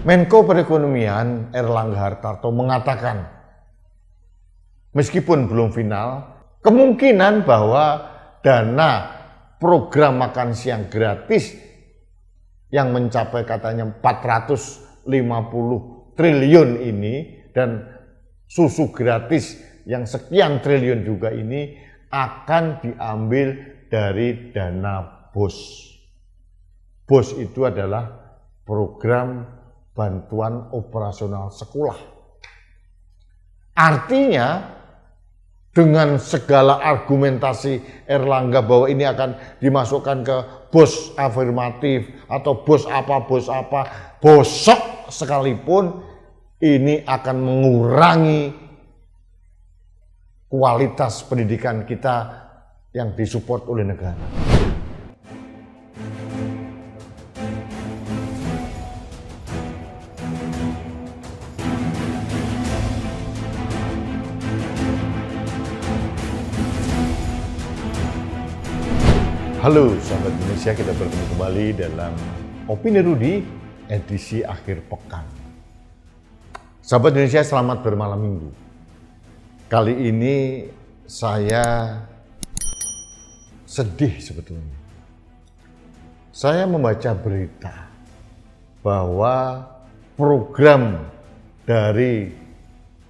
Menko Perekonomian Airlangga Hartarto mengatakan, meskipun belum final, kemungkinan bahwa dana program makan siang gratis yang mencapai katanya 450 triliun ini dan susu gratis yang sekian triliun juga ini akan diambil dari dana BOS. BOS itu adalah program bantuan operasional sekolah. Artinya dengan segala argumentasi Airlangga bahwa ini akan dimasukkan ke BOS afirmatif atau BOS apa, bosok sekalipun ini akan mengurangi kualitas pendidikan kita yang disupport oleh negara. Halo sahabat Indonesia, kita bertemu kembali dalam Opini Rudi edisi akhir pekan. Sahabat Indonesia, selamat bermalam minggu. Kali ini saya sedih sebetulnya. Saya membaca berita bahwa program dari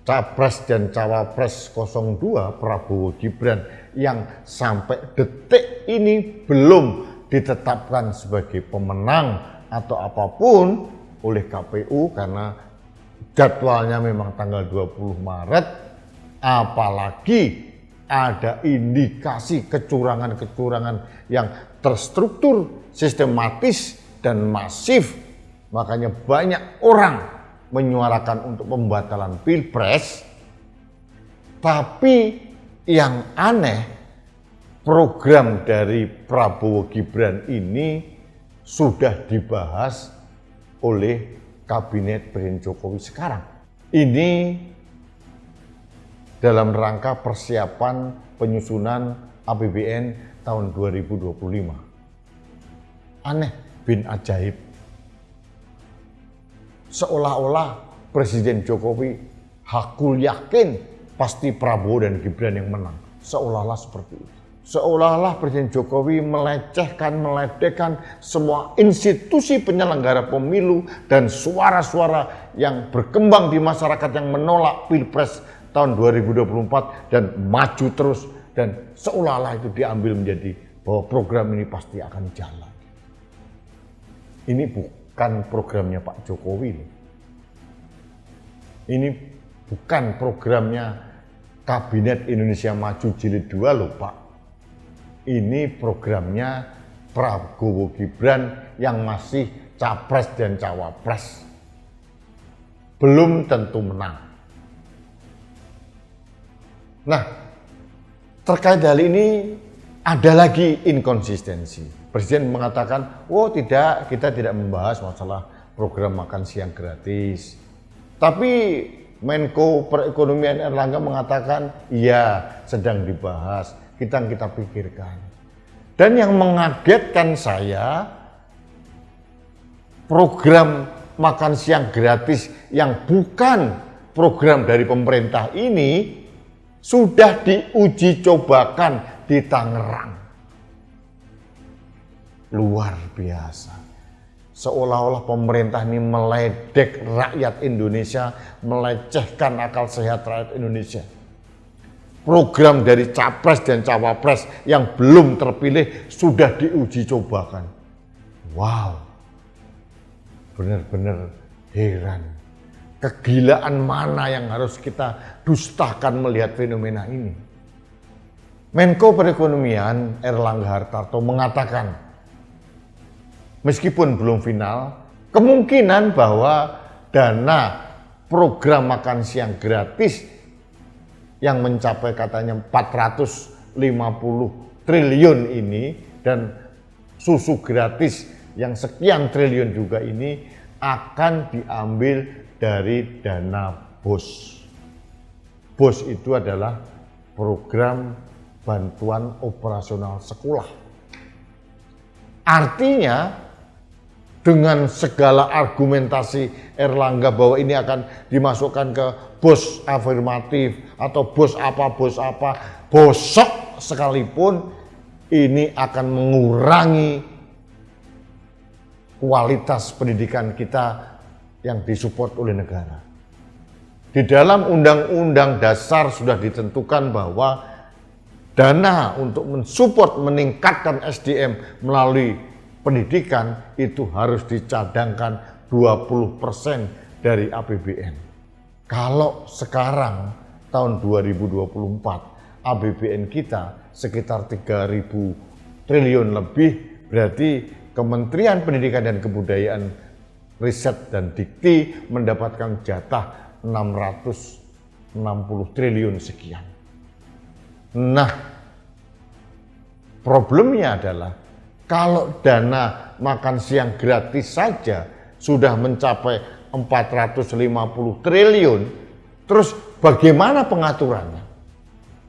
Capres dan Cawapres 02 Prabowo Gibran yang sampai detik ini belum ditetapkan sebagai pemenang atau apapun oleh KPU karena jadwalnya memang tanggal 20 Maret, apalagi ada indikasi kecurangan-kecurangan yang terstruktur, sistematis dan masif, makanya banyak orang menyuarakan untuk pembatalan Pilpres. Tapi yang aneh, program dari Prabowo Gibran ini sudah dibahas oleh Kabinet Presiden Jokowi sekarang. Ini dalam rangka persiapan penyusunan APBN tahun 2025. Aneh bin ajaib. Seolah-olah Presiden Jokowi hakul yakin pasti Prabowo dan Gibran yang menang. Seolah-olah seperti itu. Seolah-olah Presiden Jokowi meledekkan semua institusi penyelenggara pemilu dan suara-suara yang berkembang di masyarakat yang menolak Pilpres tahun 2024 dan maju terus. Dan seolah-olah itu diambil menjadi bahwa program ini pasti akan jalan. Ini bukan programnya Pak Jokowi. Ini bukan programnya Kabinet Indonesia Maju Jilid 2 loh Pak. Ini programnya Prabowo Gibran yang masih Capres dan Cawapres. Belum tentu menang. Nah, terkait hal ini ada lagi inkonsistensi. Presiden mengatakan, oh tidak, kita tidak membahas masalah program makan siang gratis. Tapi Menko Perekonomian Airlangga mengatakan, iya sedang dibahas, kita pikirkan. Dan yang mengagetkan saya, program makan siang gratis yang bukan program dari pemerintah ini sudah diuji cobakan di Tangerang. Luar biasa. Seolah-olah pemerintah ini meledek rakyat Indonesia, melecehkan akal sehat rakyat Indonesia. Program dari Capres dan Cawapres yang belum terpilih sudah diuji cobakan. Wow, benar-benar heran. Kegilaan mana yang harus kita dustakan melihat fenomena ini? Menko Perekonomian Airlangga Hartarto mengatakan, meskipun belum final, kemungkinan bahwa dana program makan siang gratis yang mencapai katanya 450 triliun ini dan susu gratis yang sekian triliun juga ini akan diambil dari dana BOS. BOS itu adalah program bantuan operasional sekolah. Artinya dengan segala argumentasi Erlangga bahwa ini akan dimasukkan ke bos afirmatif atau bos apa, bosok sekalipun ini akan mengurangi kualitas pendidikan kita yang disupport oleh negara. Di dalam Undang-Undang Dasar sudah ditentukan bahwa dana untuk mensupport meningkatkan SDM melalui pendidikan itu harus dicadangkan 20% dari APBN. Kalau sekarang tahun 2024 APBN kita sekitar 3.000 triliun lebih, berarti Kementerian Pendidikan dan Kebudayaan, Riset dan Dikti mendapatkan jatah 660 triliun sekian. Nah, problemnya adalah kalau dana makan siang gratis saja sudah mencapai 450 triliun, terus bagaimana pengaturannya?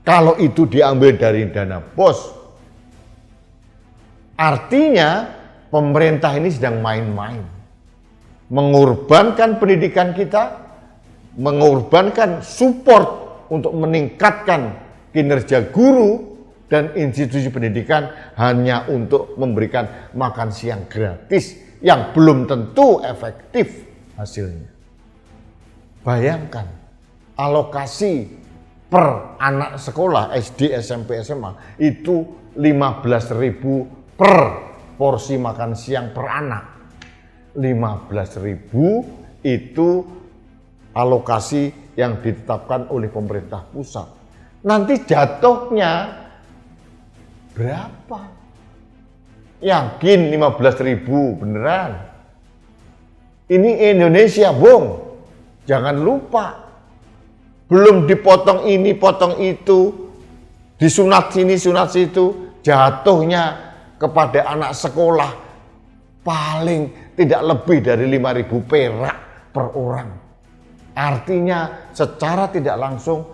Kalau itu diambil dari dana BOS, artinya pemerintah ini sedang main-main, mengorbankan pendidikan kita, mengorbankan support untuk meningkatkan kinerja guru dan institusi pendidikan hanya untuk memberikan makan siang gratis yang belum tentu efektif hasilnya. Bayangkan alokasi per anak sekolah SD, SMP, SMA itu 15.000 per porsi makan siang per anak. 15.000 itu alokasi yang ditetapkan oleh pemerintah pusat. Nanti jatuhnya berapa? Yakin 15.000 beneran? Ini Indonesia, Bung. Jangan lupa. Belum dipotong ini, potong itu, disunat sini, sunat situ, jatuhnya kepada anak sekolah paling tidak lebih dari 5.000 perak per orang. Artinya secara tidak langsung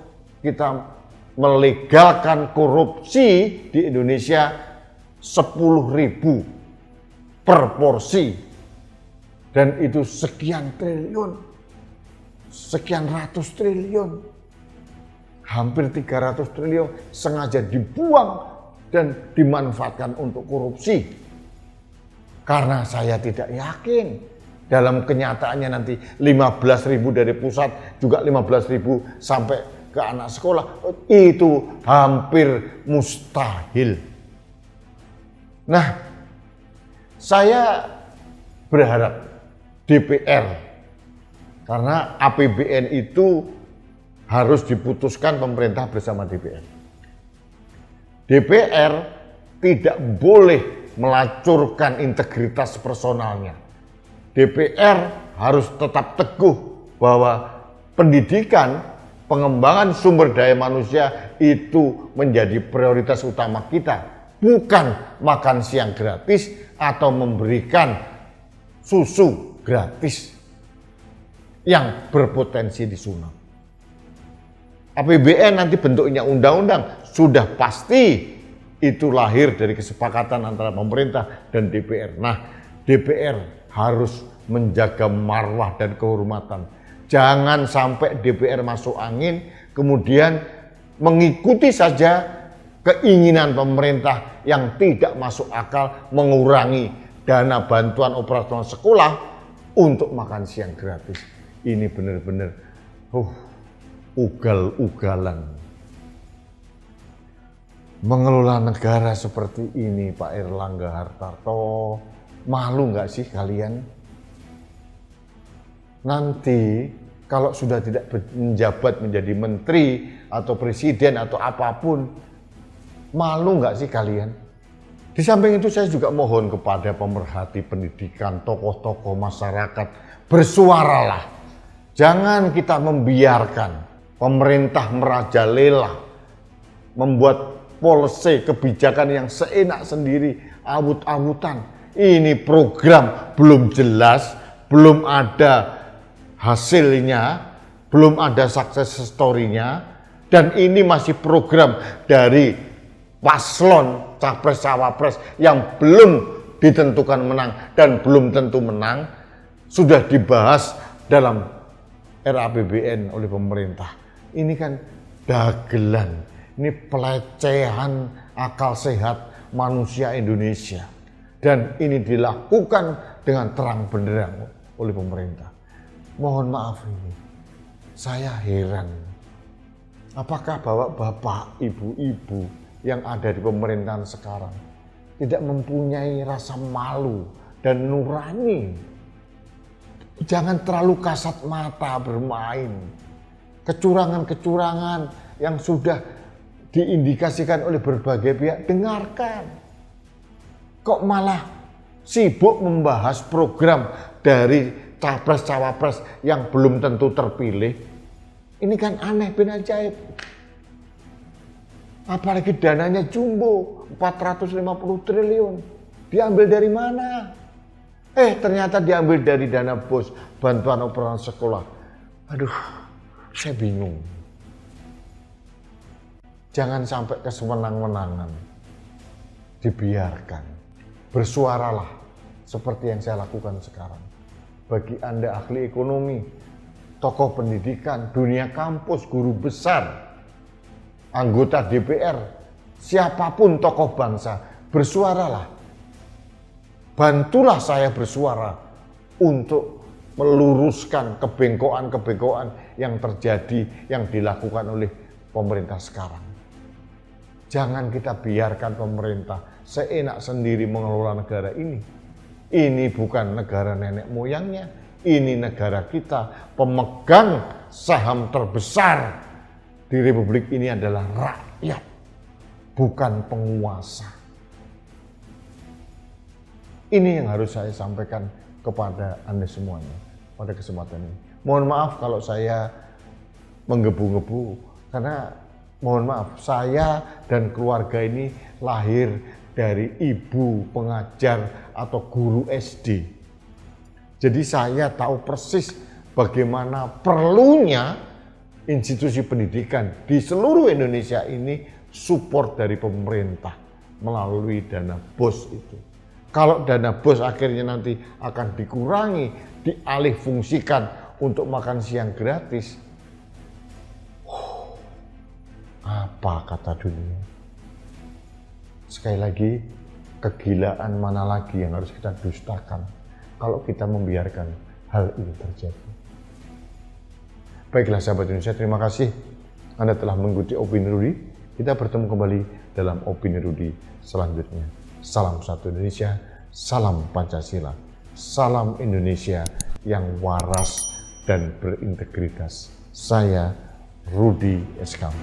kita melegalkan korupsi di Indonesia 10.000 per porsi. Dan itu sekian triliun, sekian ratus triliun, hampir 300 triliun sengaja dibuang dan dimanfaatkan untuk korupsi. Karena saya tidak yakin dalam kenyataannya nanti 15.000 dari pusat juga 15.000 sampai ke anak sekolah, itu hampir mustahil. Nah, saya berharap DPR, karena APBN itu harus diputuskan pemerintah bersama DPR. DPR tidak boleh melacurkan integritas personalnya. DPR harus tetap teguh bahwa pendidikan, pengembangan sumber daya manusia itu menjadi prioritas utama kita, bukan makan siang gratis atau memberikan susu gratis yang berpotensi disunat. APBN nanti bentuknya undang-undang, sudah pasti itu lahir dari kesepakatan antara pemerintah dan DPR. Nah, DPR harus menjaga marwah dan kehormatan. Jangan sampai DPR masuk angin, kemudian mengikuti saja keinginan pemerintah yang tidak masuk akal, mengurangi dana bantuan operasional sekolah untuk makan siang gratis. Ini benar-benar ugal-ugalan. Mengelola negara seperti ini, Pak Erlangga Hartarto, malu nggak sih kalian? Nanti kalau sudah tidak menjabat menjadi menteri atau presiden atau apapun, malu nggak sih kalian? Di samping itu saya juga mohon kepada pemerhati pendidikan, tokoh-tokoh masyarakat, bersuaralah. Jangan kita membiarkan pemerintah merajalela, membuat policy kebijakan yang seenak sendiri, awut-awutan. Ini program belum jelas, belum ada hasilnya, belum ada success story-nya, dan ini masih program dari paslon capres-cawapres yang belum ditentukan menang dan belum tentu menang, sudah dibahas dalam RAPBN oleh pemerintah. Ini kan dagelan, ini pelecehan akal sehat manusia Indonesia. Dan ini dilakukan dengan terang benderang oleh pemerintah. Mohon maaf ini, saya heran. Apakah bapak, ibu-ibu yang ada di pemerintahan sekarang tidak mempunyai rasa malu dan nurani? Jangan terlalu kasat mata bermain. Kecurangan-kecurangan yang sudah diindikasikan oleh berbagai pihak, dengarkan. Kok malah sibuk membahas program dari capres-cawapres yang belum tentu terpilih? Ini kan aneh bin ajaib. Apalagi dananya jumbo, 450 triliun. Diambil dari mana? Ternyata diambil dari dana BOS, bantuan operasional sekolah. Aduh, saya bingung. Jangan sampai kesewenang-wenangan. Dibiarkan. Bersuaralah seperti yang saya lakukan sekarang. Bagi Anda ahli ekonomi, tokoh pendidikan, dunia kampus, guru besar, anggota DPR, siapapun tokoh bangsa, bersuaralah. Bantulah saya bersuara untuk meluruskan kebengkokan-kebengkokan yang terjadi, yang dilakukan oleh pemerintah sekarang. Jangan kita biarkan pemerintah seenak sendiri mengelola negara ini. Ini bukan negara nenek moyangnya, ini negara kita. Pemegang saham terbesar di Republik ini adalah rakyat, bukan penguasa. Ini yang harus saya sampaikan kepada Anda semuanya pada kesempatan ini. Mohon maaf kalau saya menggebu-gebu, karena mohon maaf, saya dan keluarga ini lahir dari ibu pengajar atau guru SD. Jadi saya tahu persis bagaimana perlunya institusi pendidikan di seluruh Indonesia ini support dari pemerintah melalui dana BOS itu. Kalau dana BOS akhirnya nanti akan dikurangi, dialih fungsikan untuk makan siang gratis, apa kata dunia? Sekali lagi, kegilaan mana lagi yang harus kita dustakan kalau kita membiarkan hal ini terjadi? Baiklah sahabat Indonesia, terima kasih Anda telah mengikuti Opini Rudy. Kita bertemu kembali dalam Opini Rudy selanjutnya. Salam satu Indonesia, salam Pancasila, salam Indonesia yang waras dan berintegritas. Saya Rudy Eskam.